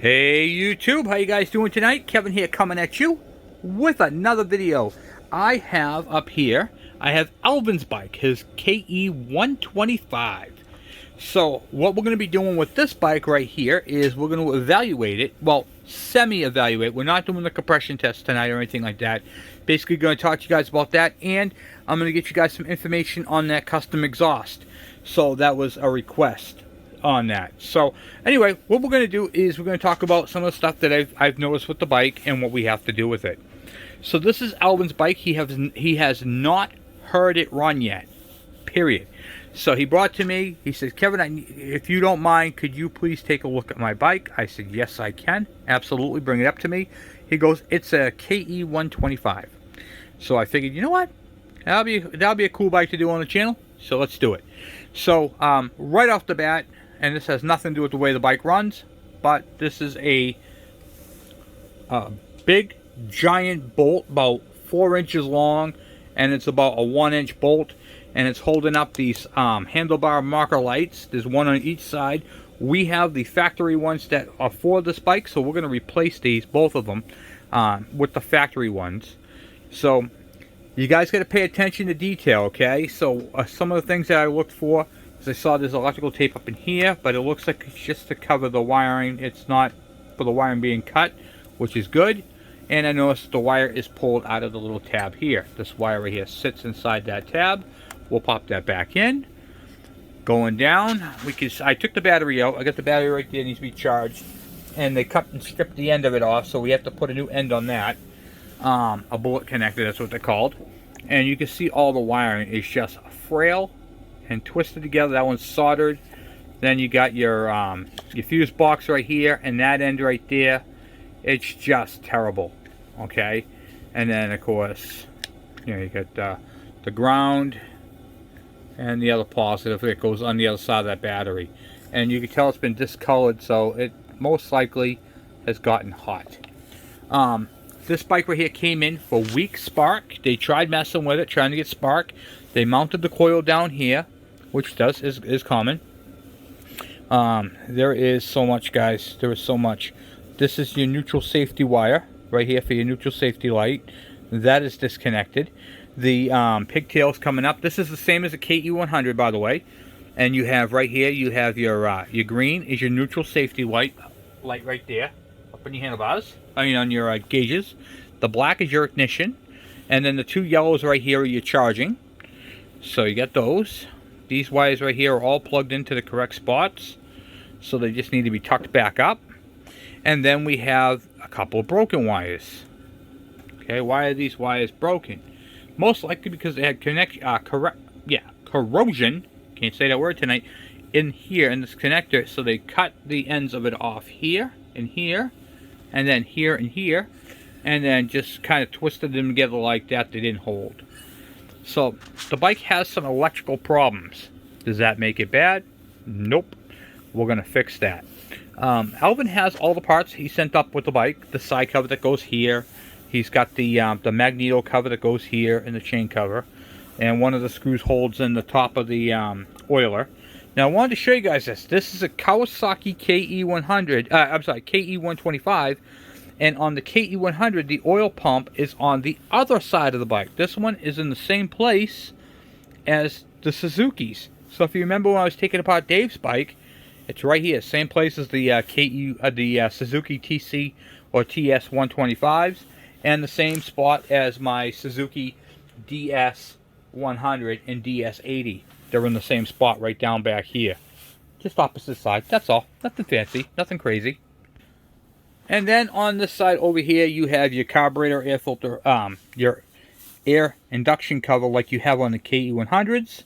Hey YouTube, how you guys doing tonight? Kevin here coming at you with another video. I have up here, I have Alvin's bike, his KE125. So what we're going to be doing with this bike right here is we're going to evaluate it, well, semi-evaluate. We're not doing the compression test tonight or anything like that. Basically going to talk to you guys about that, and I'm going to get you guys some information on that custom exhaust. So that was a request on that. So anyway, what we're going to do is we're going to talk about some of the stuff that I've noticed with the bike and what we have to do with it. So this is Alvin's bike. He has not heard it run yet, period. So he brought it to me. He says, Kevin, if you don't mind, could you please take a look at my bike? I said, yes, I can. Absolutely. Bring it up to me. He goes, it's a KE125. So I figured, you know what? That'll be a cool bike to do on the channel. So let's do it. So right off the bat, and this has nothing to do with the way the bike runs, but this is a big, giant bolt, about 4 inches long, and it's about a 1-inch bolt, and it's holding up these handlebar marker lights. There's one on each side. We have the factory ones that are for this bike, so we're going to replace these, both of them, with the factory ones. So you guys got to pay attention to detail, okay? So some of the things that I looked for, I saw there's electrical tape up in here, but it looks like it's just to cover the wiring. It's not for the wiring being cut, which is good. And I noticed the wire is pulled out of the little tab here. This wire right here sits inside that tab. We'll pop that back in. Going down, I took the battery out. I got the battery right there, it needs to be charged. And they cut and stripped the end of it off, so we have to put a new end on that. A bullet connector, that's what they're called. And you can see all the wiring is just frail and twisted together. That one's soldered. Then you got your fuse box right here, and that end right there, it's just terrible. Okay, and then of course, you know, you got the ground and the other positive that goes on the other side of that battery, and you can tell it's been discolored, so it most likely has gotten hot. This bike right here came in for weak spark. They tried messing with it, trying to get spark. They mounted the coil down here, which is common. There is so much, guys. There is so much. This is your neutral safety wire right here for your neutral safety light. That is disconnected. The pigtails coming up. This is the same as a KE100, by the way. And you have right here, you have your green is your neutral safety light right there, up on your handlebars. I mean on your gauges. The black is your ignition, and then the two yellows right here are your charging. So you got those. These wires right here are all plugged into the correct spots, so they just need to be tucked back up. And then we have a couple of broken wires. Okay, why are these wires broken? Most likely because they had corrosion, can't say that word tonight, in here in this connector, so they cut the ends of it off here and here, and then here and here, and then just kind of twisted them together like that. They didn't hold. So the bike has some electrical problems. Does that make it bad? Nope. We're going to fix that. Alvin has all the parts he sent up with the bike. The side cover that goes here. He's got the magneto cover that goes here, and the chain cover. And one of the screws holds in the top of the oiler. Now I wanted to show you guys this. This is a Kawasaki KE100. I'm sorry, KE125. And on the KE100, the oil pump is on the other side of the bike. This one is in the same place as the Suzuki's. So if you remember when I was taking apart Dave's bike, it's right here, same place as the Suzuki TC or TS 125s, and the same spot as my Suzuki DS 100 and DS 80. They're in the same spot right down back here, just opposite side. That's all. Nothing fancy, nothing crazy. And then on this side over here, you have your carburetor air filter, your air induction cover like you have on the KE100s.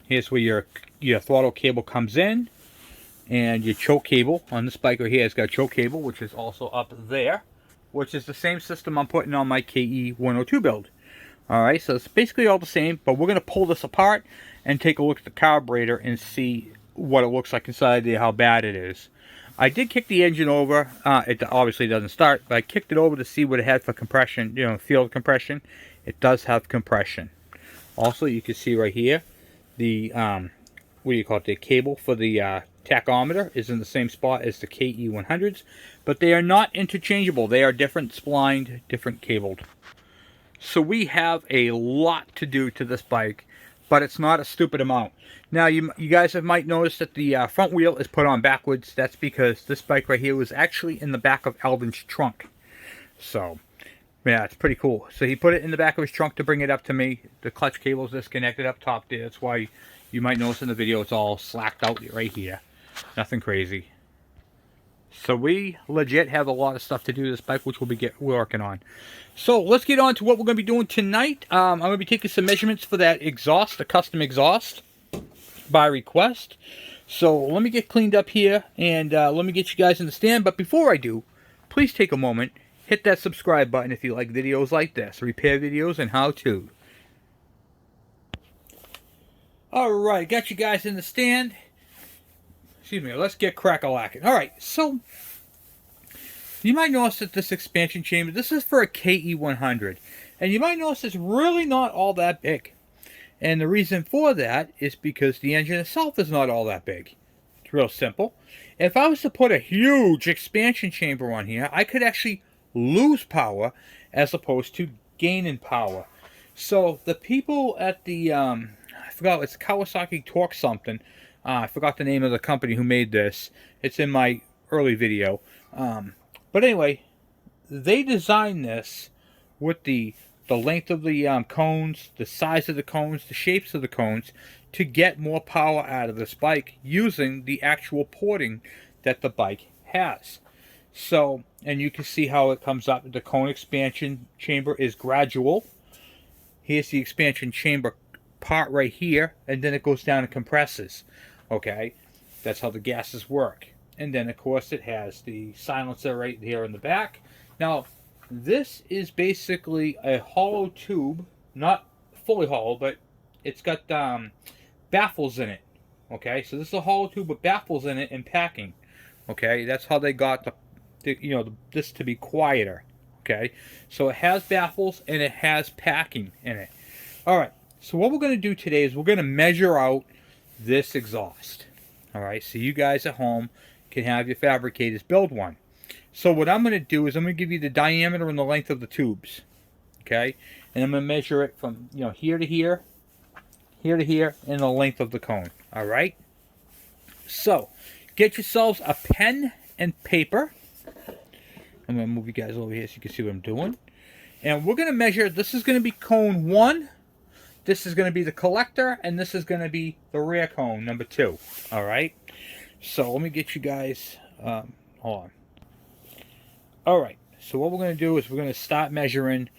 Here's where your throttle cable comes in, and your choke cable on this bike right here has got a choke cable, which is also up there, which is the same system I'm putting on my KE102 build. Alright, so it's basically all the same, but we're going to pull this apart and take a look at the carburetor and see what it looks like inside there, how bad it is. I did kick the engine over. It obviously doesn't start, but I kicked it over to see what it had for compression, you know, field compression. It does have compression. Also, you can see right here the what do you call it, the cable for the tachometer is in the same spot as the KE100s, but they are not interchangeable. They are different splined, different cabled. So we have a lot to do to this bike, but it's not a stupid amount. Now, you guys might notice that the front wheel is put on backwards. That's because this bike right here was actually in the back of Alvin's trunk. So, yeah, it's pretty cool. So he put it in the back of his trunk to bring it up to me. The clutch cable's disconnected up top there. That's why you might notice in the video it's all slacked out right here. Nothing crazy. So we legit have a lot of stuff to do to this bike, which we'll be working on. So let's get on to what we're going to be doing tonight. I'm going to be taking some measurements for that exhaust, the custom exhaust, by request. So let me get cleaned up here, and let me get you guys in the stand. But before I do, please take a moment, hit that subscribe button if you like videos like this, repair videos and how-to. Alright, got you guys in the stand. Excuse me, let's get crack-a-lacking. Alright, so you might notice that this expansion chamber, this is for a KE100. And you might notice it's really not all that big. And the reason for that is because the engine itself is not all that big. It's real simple. If I was to put a huge expansion chamber on here, I could actually lose power as opposed to gain in power. So the people at the, I forgot, it's Kawasaki Torque something. I forgot the name of the company who made this. It's in my early video. But anyway, they designed this with the length of the cones, the size of the cones, the shapes of the cones, to get more power out of this bike using the actual porting that the bike has. So, and you can see how it comes up. The cone expansion chamber is gradual. Here's the expansion chamber part right here, and then it goes down and compresses. Okay, that's how the gases work. And then, of course, it has the silencer right here in the back. Now, this is basically a hollow tube, not fully hollow, but it's got baffles in it. Okay, so this is a hollow tube with baffles in it and packing. Okay, that's how they got this to be quieter. Okay, so it has baffles and it has packing in it. All right, so what we're going to do today is we're going to measure out this exhaust. All right, so you guys at home can have your fabricators build one. So what I'm going to do is I'm going to give you the diameter and the length of the tubes. Okay, and I'm going to measure it from here to here, here to here, and the length of the cone. All right. So get yourselves a pen and paper. I'm going to move you guys over here so you can see what I'm doing. And we're going to measure, this is going to be cone 1, this is going to be the collector, and this is going to be the rear cone, number 2. Alright? So let me get you guys, hold on. Alright, so what we're going to do is we're going to start measuring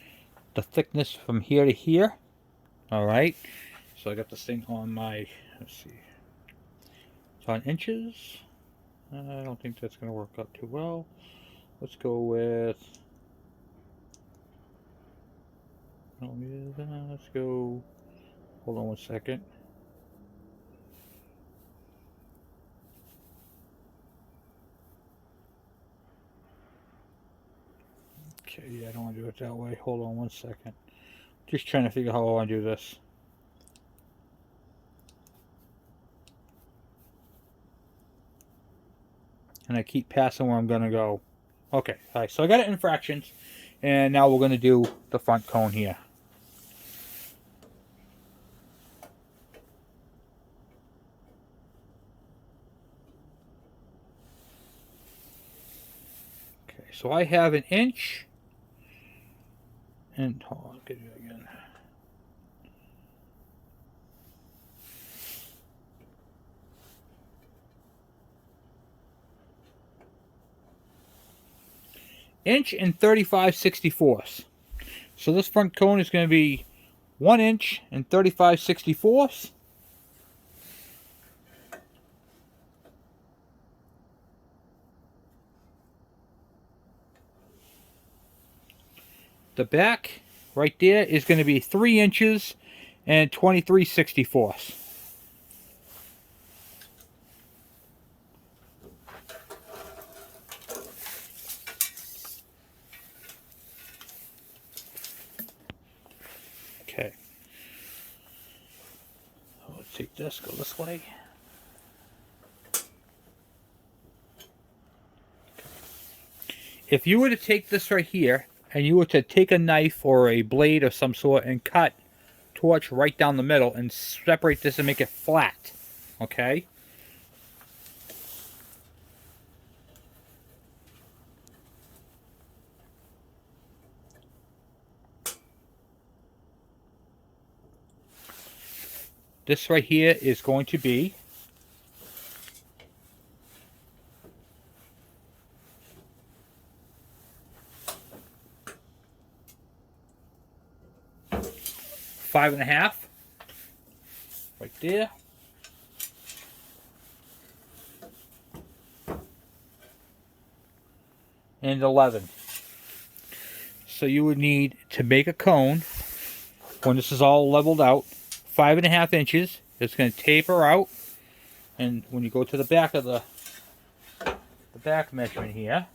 the thickness from here to here. Alright? So I got this thing on my, let's see, it's on inches. I don't think that's going to work out too well. Let's go with, let's go, hold on one second. Okay, yeah, I don't want to do it that way. Hold on one second. Just trying to figure out how I want to do this. And I keep passing where I'm going to go. Okay, all right, so I got it in fractions, and now we're going to do the front cone here. Okay, so I have an inch, and hold on, I'll get it again. Inch and 35/64. So this front cone is going to be 1 inch and 35/64. The back right there is going to be 3 inches and 23/64. Okay. Let's take this, go this way. if you were to take this right here and you were to take a knife or a blade of some sort and cut torch right down the middle and separate this and make it flat, okay? This right here is going to be 5.5 right there. And 11. So you would need to make a cone when this is all leveled out, 5.5 inches. It's going to taper out, and when you go to the back of the back measurement here,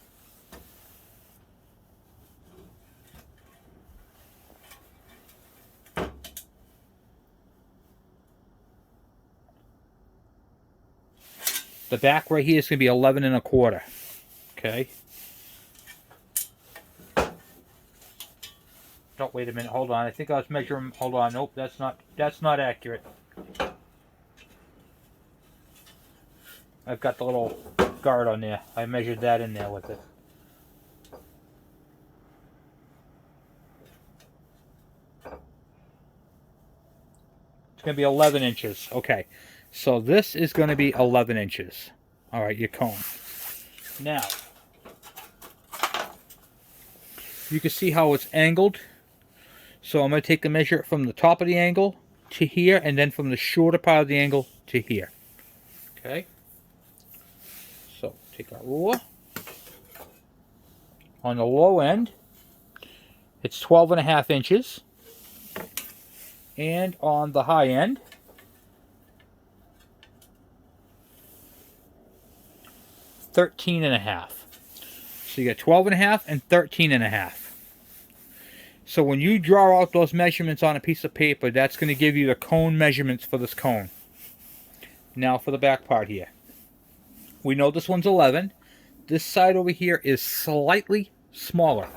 the back right here is going to be 11.25. Okay. Oh, wait a minute. Hold on. I think I was measuring. Hold on. Nope, that's not accurate. I've got the little guard on there. I measured that in there with it. It's going to be 11 inches. Okay. So this is going to be 11 inches. All right, your cone. Now, you can see how it's angled. So I'm going to take the measure from the top of the angle to here, and then from the shorter part of the angle to here. Okay. So take our ruler. On the low end, it's 12.5 inches. And on the high end, 13.5. So you got 12.5 and 13.5. So when you draw out those measurements on a piece of paper, that's going to give you the cone measurements for this cone. Now for the back part here. We know this one's 11. This side over here is slightly smaller.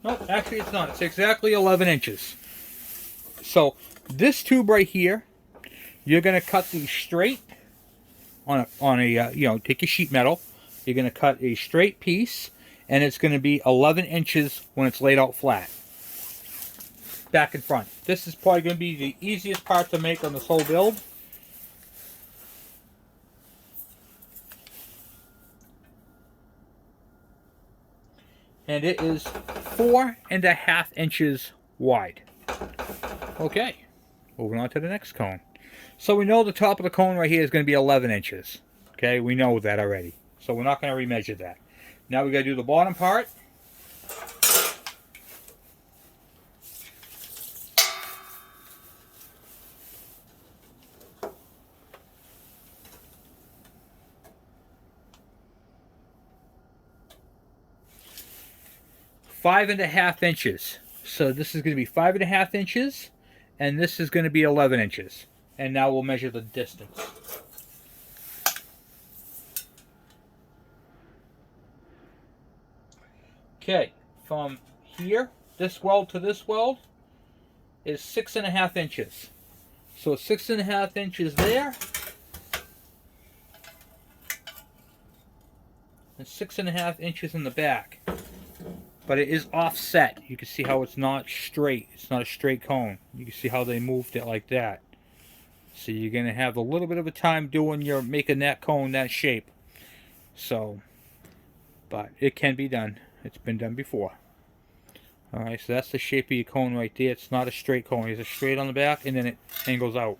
Nope, actually it's not. It's exactly 11 inches. So this tube right here, you're going to cut these straight on a you know, take your sheet metal. You're going to cut a straight piece, and it's going to be 11 inches when it's laid out flat. Back and front. This is probably going to be the easiest part to make on this whole build. And it is 4.5 inches wide. Okay, moving on to the next cone. So we know the top of the cone right here is going to be 11 inches. Okay, we know that already. So we're not going to remeasure that. Now we got to do the bottom part. Five and a half inches. So this is going to be 5.5 inches, and this is going to be 11 inches. And now we'll measure the distance. Okay, from here, this weld to this weld is 6.5 inches. So 6.5 inches there, and 6.5 inches in the back. But it is offset. You can see how it's not straight. It's not a straight cone. You can see how they moved it like that. So you're going to have a little bit of a time doing your making that cone that shape. So, but it can be done. It's been done before. Alright, so that's the shape of your cone right there. It's not a straight cone. It's a straight on the back, and then it angles out.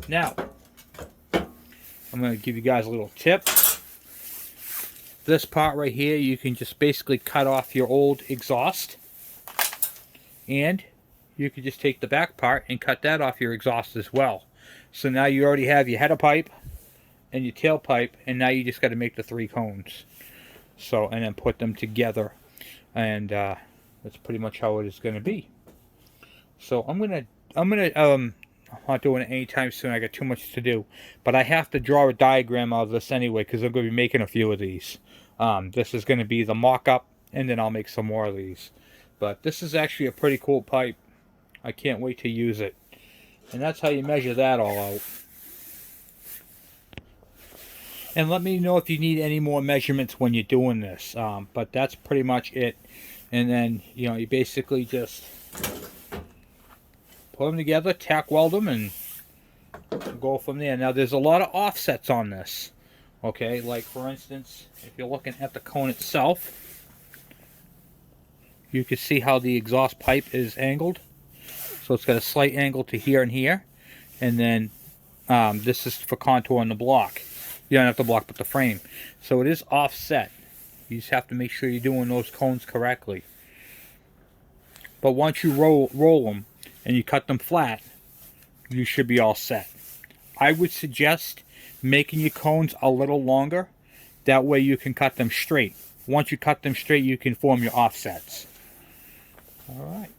Now, I'm going to give you guys a little tip. This part right here, you can just basically cut off your old exhaust, and you could just take the back part and cut that off your exhaust as well. So now you already have your header pipe and your tailpipe, and now you just got to make the 3 cones. So, and then put them together, and that's pretty much how it is going to be. So I'm not doing it anytime soon. I got too much to do, but I have to draw a diagram of this anyway because I'm going to be making a few of these. This is going to be the mock-up, and then I'll make some more of these. But this is actually a pretty cool pipe. I can't wait to use it. And that's how you measure that all out. And let me know if you need any more measurements when you're doing this. But that's pretty much it. And then, you know, you basically just put them together, tack weld them, and go from there. Now, there's a lot of offsets on this. Okay, like for instance, if you're looking at the cone itself, you can see how the exhaust pipe is angled. So it's got a slight angle to here and here. And then this is for contouring the block. You don't have to block, but the frame. So it is offset. You just have to make sure you're doing those cones correctly. But once you roll them and you cut them flat, you should be all set. I would suggest making your cones a little longer. That way you can cut them straight. Once you cut them straight, you can form your offsets. Alright.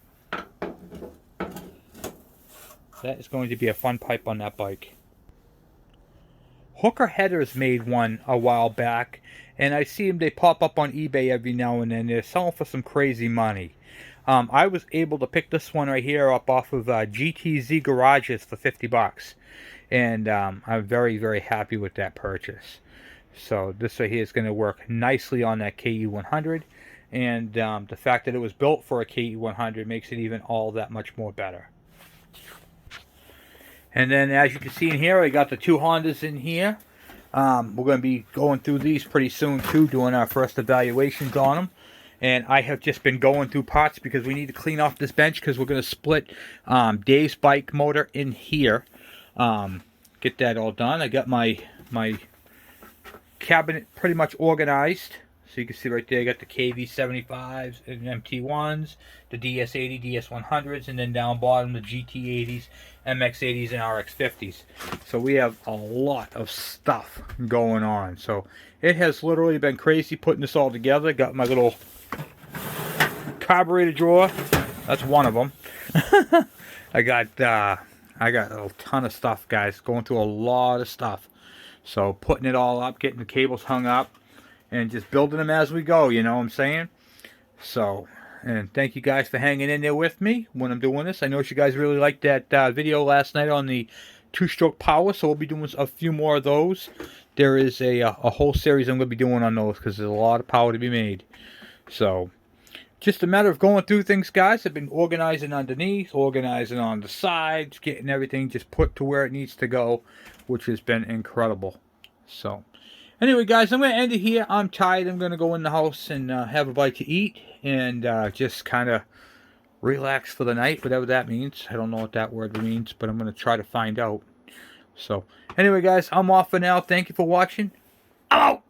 That is going to be a fun pipe on that bike. Hooker Headers made one a while back, and I see them, they pop up on eBay every now and then. They're selling for some crazy money. I was able to pick this one right here up off of GTZ Garages for 50 bucks. And I'm very, very happy with that purchase. So this right here is going to work nicely on that KE100. And the fact that it was built for a KE100 makes it even all that much more better. And then as you can see in here, I got the 2 Hondas in here. We're going to be going through these pretty soon too, doing our first evaluations on them. And I have just been going through parts because we need to clean off this bench because we're going to split Dave's bike motor in here. Get that all done. I got my cabinet pretty much organized. So you can see right there, I got the KV75s and MT1s, the DS80, DS100s, and then down bottom the GT80s, MX80s, and RX50s. So we have a lot of stuff going on. So it has literally been crazy putting this all together. Got my little carburetor drawer. That's one of them. I got a ton of stuff, guys. Going through a lot of stuff. So putting it all up, getting the cables hung up, and just building them as we go, you know what I'm saying? So, and thank you guys for hanging in there with me when I'm doing this. I know you guys really liked that video last night on the 2-stroke power, so we'll be doing a few more of those. There is a whole series I'm going to be doing on those because there's a lot of power to be made. So, just a matter of going through things, guys. I've been organizing underneath, organizing on the sides, getting everything just put to where it needs to go, which has been incredible. So, anyway, guys, I'm going to end it here. I'm tired. I'm going to go in the house and have a bite to eat and just kind of relax for the night, whatever that means. I don't know what that word means, but I'm going to try to find out. So, anyway, guys, I'm off for now. Thank you for watching. I'm out!